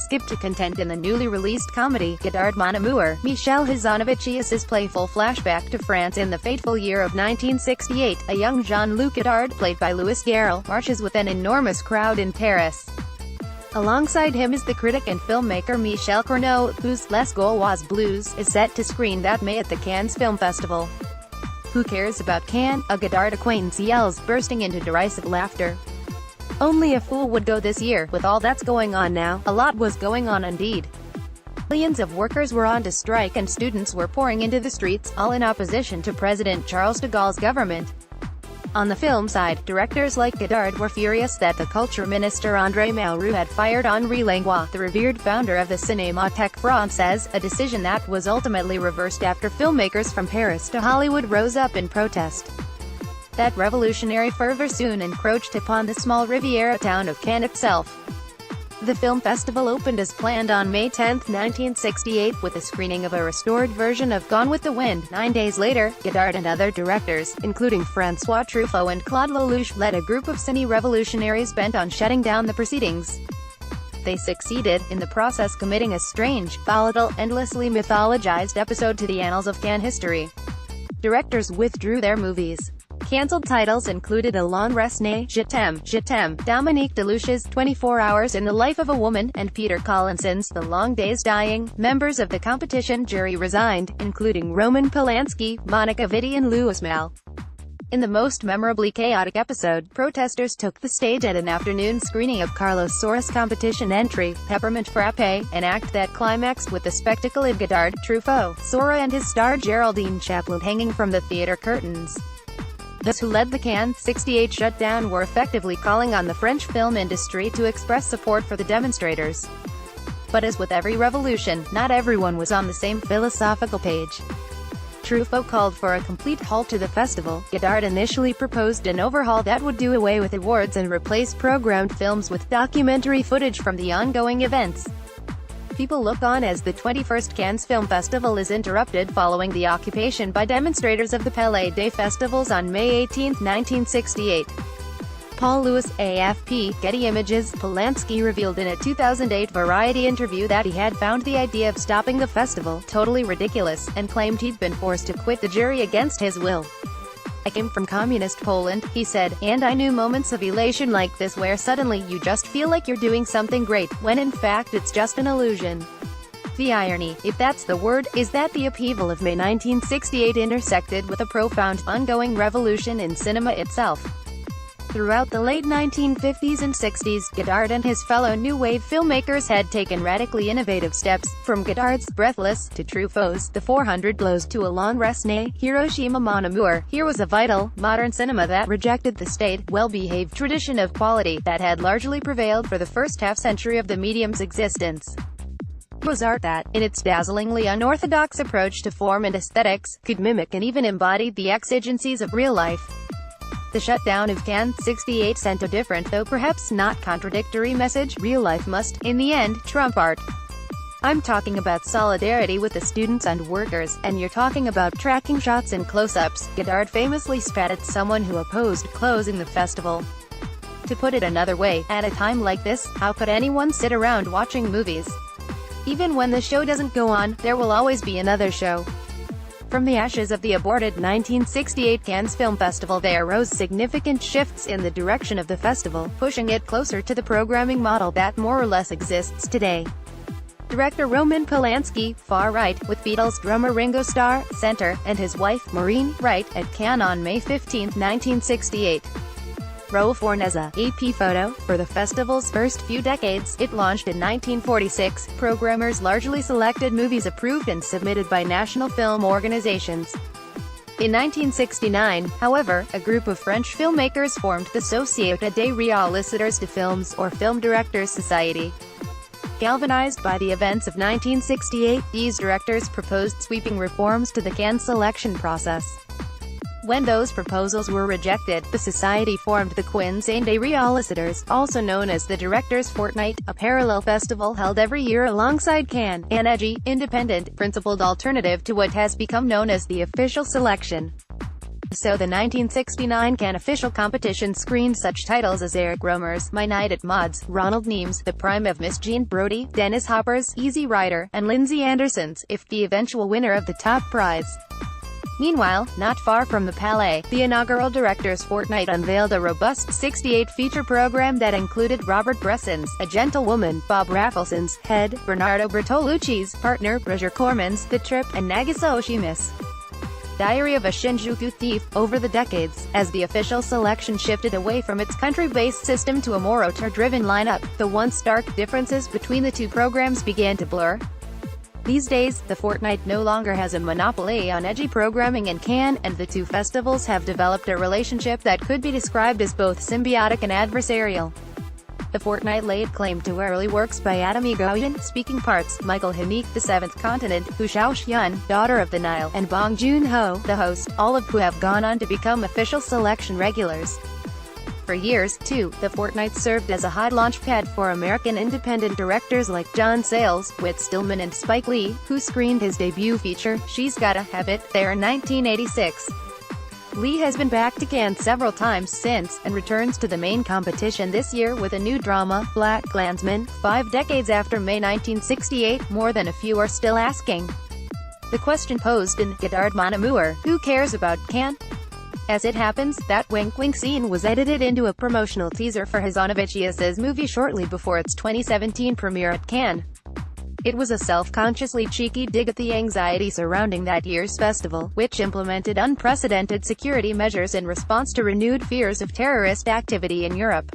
skip to content in the newly released comedy, Godard Mon Amour. Michel Hazanavicius' playful flashback to France in the fateful year of 1968, a young Jean-Luc Godard, played by Louis Garrel, marches with an enormous crowd in Paris. Alongside him is the critic and filmmaker Michel Cournot, whose Les Gauloises Bleues is set to screen that May at the Cannes Film Festival. "Who cares about Cannes?" a Godard acquaintance yells, bursting into derisive laughter. "Only a fool would go this year, with all that's going on now." A lot was going on indeed. Millions of workers were on to strike and students were pouring into the streets, all in opposition to President Charles de Gaulle's government. On the film side, directors like Godard were furious that the culture minister André Malraux had fired Henri Langlois, the revered founder of the Cinémathèque Française, a decision that was ultimately reversed after filmmakers from Paris to Hollywood rose up in protest. That revolutionary fervor soon encroached upon the small Riviera town of Cannes itself. The film festival opened as planned on May 10, 1968, with a screening of a restored version of Gone with the Wind. 9 days later, Godard and other directors, including François Truffaut and Claude Lelouch, led a group of ciné-revolutionaries bent on shutting down the proceedings. They succeeded, in the process committing a strange, volatile, endlessly mythologized episode to the annals of Cannes history. Directors withdrew their movies. Cancelled titles included Alain Resnais' Je t'aime, Dominique Deluche's 24 Hours in the Life of a Woman, and Peter Collinson's The Long Day's Dying. Members of the competition jury resigned, including Roman Polanski, Monica Vitti and Louis Mal. In the most memorably chaotic episode, protesters took the stage at an afternoon screening of Carlos Saura's competition entry, Peppermint Frappe, an act that climaxed with the spectacle of Godard, Truffaut, Saura and his star Geraldine Chaplin hanging from the theater curtains. Those who led the Cannes '68 shutdown were effectively calling on the French film industry to express support for the demonstrators. But as with every revolution, not everyone was on the same philosophical page. Truffaut called for a complete halt to the festival. Godard initially proposed an overhaul that would do away with awards and replace programmed films with documentary footage from the ongoing events. People look on as the 21st Cannes Film Festival is interrupted following the occupation by demonstrators of the Palais des Festivals on May 18, 1968. Paul Lewis, AFP, Getty Images. Polanski revealed in a 2008 Variety interview that he had found the idea of stopping the festival totally ridiculous, and claimed he'd been forced to quit the jury against his will. "I came from communist Poland," he said, "and I knew moments of elation like this where suddenly you just feel like you're doing something great, when in fact it's just an illusion." The irony, if that's the word, is that the upheaval of May 1968 intersected with a profound, ongoing revolution in cinema itself. Throughout the late 1950s and 60s, Godard and his fellow New Wave filmmakers had taken radically innovative steps, from Godard's Breathless, to Truffaut's The 400 Blows, to Alain Resnais' Hiroshima Mon Amour. Here was a vital, modern cinema that rejected the staid, well-behaved tradition of quality that had largely prevailed for the first half-century of the medium's existence. It was art that, in its dazzlingly unorthodox approach to form and aesthetics, could mimic and even embody the exigencies of real life. The shutdown of Cannes '68 sent a different, though perhaps not contradictory message: real life must, in the end, trump art. I'm talking about solidarity with the students and workers, and you're talking about tracking shots and close-ups. Godard famously spat at someone who opposed closing the festival. To put it another way, at a time like this, how could anyone sit around watching movies? Even when the show doesn't go on, there will always be another show. From the ashes of the aborted 1968 Cannes Film Festival there arose significant shifts in the direction of the festival, pushing it closer to the programming model that more or less exists today. Director Roman Polanski, far right, with Beatles drummer Ringo Starr, center, and his wife, Maureen, right, at Cannes on May 15, 1968. Row Forneza, AP photo. For the festival's first few decades, it launched in 1946, programmers largely selected movies approved and submitted by national film organizations. In 1969, however, a group of French filmmakers formed the Société des réalisateurs de films, or Film Directors Society. Galvanized by the events of 1968, these directors proposed sweeping reforms to the Cannes selection process. When those proposals were rejected, the society formed the Quinzaine des Réalisateurs, also known as the Directors' Fortnight, a parallel festival held every year alongside Cannes, an edgy, independent, principled alternative to what has become known as the official selection. So the 1969 Cannes official competition screened such titles as Eric Rohmer's My Night at Maud's, Ronald Neam's The Prime of Miss Jean Brodie, Dennis Hopper's Easy Rider, and Lindsay Anderson's If, the eventual winner of the top prize. Meanwhile, not far from the Palais, the inaugural Directors' Fortnight unveiled a robust 68-feature program that included Robert Bresson's A Gentlewoman, Bob Raffleson's Head, Bernardo Bertolucci's Partner, Roger Corman's The Trip, and Nagisa Oshima's Diary of a Shinjuku Thief. Over the decades, as the official selection shifted away from its country-based system to a more auteur-driven lineup, the once stark differences between the two programs began to blur. These days, the Fortnight no longer has a monopoly on edgy programming in Cannes, and the two festivals have developed a relationship that could be described as both symbiotic and adversarial. The Fortnight laid claim to early works by Adam Egoyan, speaking parts, Michael Haneke, The Seventh Continent, Hu Xiaoxian, Daughter of the Nile, and Bong Joon-ho, the host, all of who have gone on to become official selection regulars. For years, too, the Fortnight served as a hot launchpad for American independent directors like John Sayles, Whit Stillman and Spike Lee, who screened his debut feature, She's Gotta Have It, there in 1986. Lee has been back to Cannes several times since, and returns to the main competition this year with a new drama, Black Klansman. 5 decades after May 1968, more than a few are still asking the question posed in Godard Mon Amour, who cares about Cannes? As it happens, that wink-wink scene was edited into a promotional teaser for Hazanavicius's movie shortly before its 2017 premiere at Cannes. It was a self-consciously cheeky dig at the anxiety surrounding that year's festival, which implemented unprecedented security measures in response to renewed fears of terrorist activity in Europe.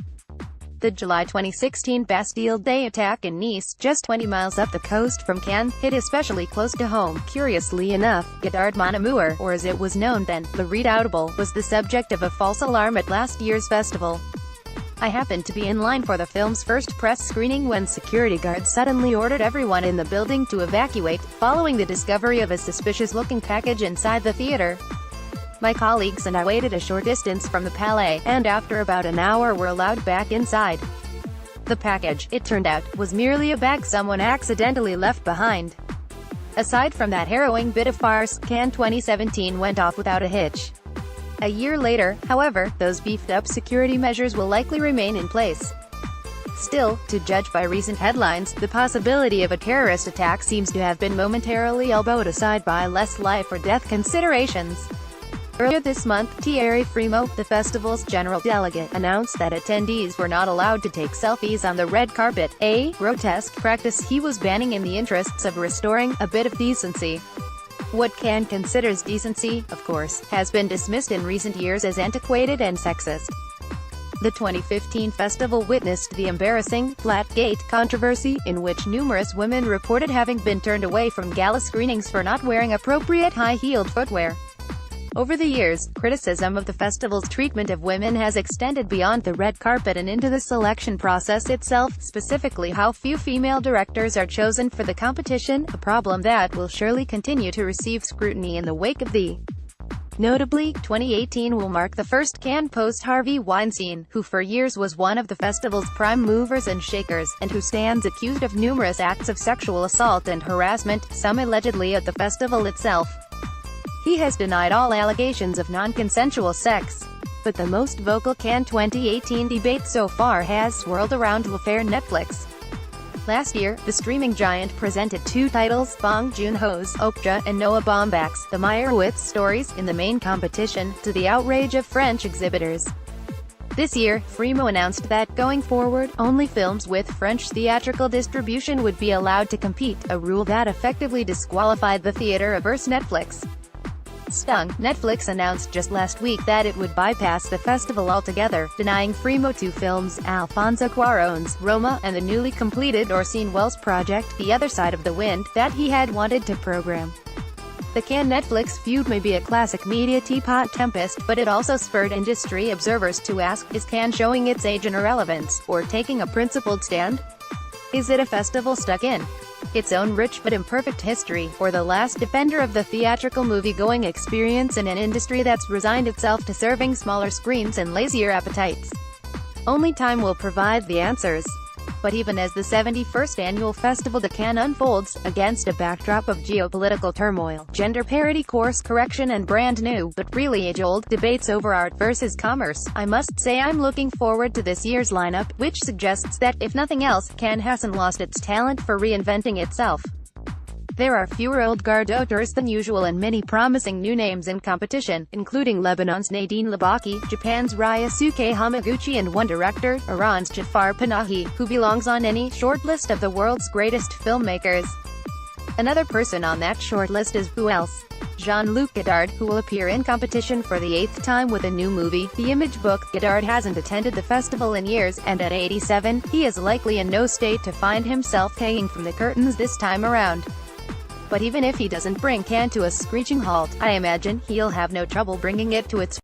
The July 2016 Bastille Day attack in Nice, just 20 miles up the coast from Cannes, hit especially close to home. Curiously enough, Godard Mon Amour, or as it was known then, The Redoubtable, was the subject of a false alarm at last year's festival. I happened to be in line for the film's first press screening when security guards suddenly ordered everyone in the building to evacuate, following the discovery of a suspicious-looking package inside the theater. My colleagues and I waited a short distance from the Palais, and after about an hour were allowed back inside. The package, it turned out, was merely a bag someone accidentally left behind. Aside from that harrowing bit of farce, Cannes 2017 went off without a hitch. A year later, however, those beefed-up security measures will likely remain in place. Still, to judge by recent headlines, the possibility of a terrorist attack seems to have been momentarily elbowed aside by less life-or-death considerations. Earlier this month, Thierry Frémaux, the festival's general delegate, announced that attendees were not allowed to take selfies on the red carpet, a grotesque practice he was banning in the interests of restoring a bit of decency. What Cannes considers decency, of course, has been dismissed in recent years as antiquated and sexist. The 2015 festival witnessed the embarrassing Flatgate controversy, in which numerous women reported having been turned away from gala screenings for not wearing appropriate high-heeled footwear. Over the years, criticism of the festival's treatment of women has extended beyond the red carpet and into the selection process itself, specifically how few female directors are chosen for the competition, a problem that will surely continue to receive scrutiny in the wake of the. Notably, 2018 will mark the first Cannes post-Harvey Weinstein, who for years was one of the festival's prime movers and shakers, and who stands accused of numerous acts of sexual assault and harassment, some allegedly at the festival itself. He has denied all allegations of non-consensual sex. But the most vocal Cannes 2018 debate so far has swirled around l'affaire Netflix. Last year, the streaming giant presented 2 titles, Bong Joon-ho's Okja and Noah Baumbach's The Meyerowitz Stories, in the main competition, to the outrage of French exhibitors. This year, Frémaux announced that, going forward, only films with French theatrical distribution would be allowed to compete, a rule that effectively disqualified the theater versus Netflix. Stung, Netflix announced just last week that it would bypass the festival altogether, denying Frémaux 2 films, Alfonso Cuarón's Roma, and the newly completed Orson Welles project, The Other Side of the Wind, that he had wanted to program. The Cannes-Netflix feud may be a classic media teapot tempest, but it also spurred industry observers to ask, is Cannes showing its age and irrelevance, or taking a principled stand? Is it a festival stuck in its own rich but imperfect history, or the last defender of the theatrical movie-going experience in an industry that's resigned itself to serving smaller screens and lazier appetites? Only time will provide the answers. But even as the 71st annual Festival de Cannes unfolds, against a backdrop of geopolitical turmoil, gender parity, course correction and brand new, but really age-old, debates over art versus commerce, I must say I'm looking forward to this year's lineup, which suggests that, if nothing else, Cannes hasn't lost its talent for reinventing itself. There are fewer old guard auteurs than usual and many promising new names in competition, including Lebanon's Nadine Labaki, Japan's Ryosuke Hamaguchi and one director, Iran's Jafar Panahi, who belongs on any shortlist of the world's greatest filmmakers. Another person on that shortlist is who else? Jean-Luc Godard, who will appear in competition for the 8th time with a new movie, The Image Book. Godard hasn't attended the festival in years, and at 87, he is likely in no state to find himself hanging from the curtains this time around. But even if he doesn't bring Cannes to a screeching halt, I imagine he'll have no trouble bringing it to its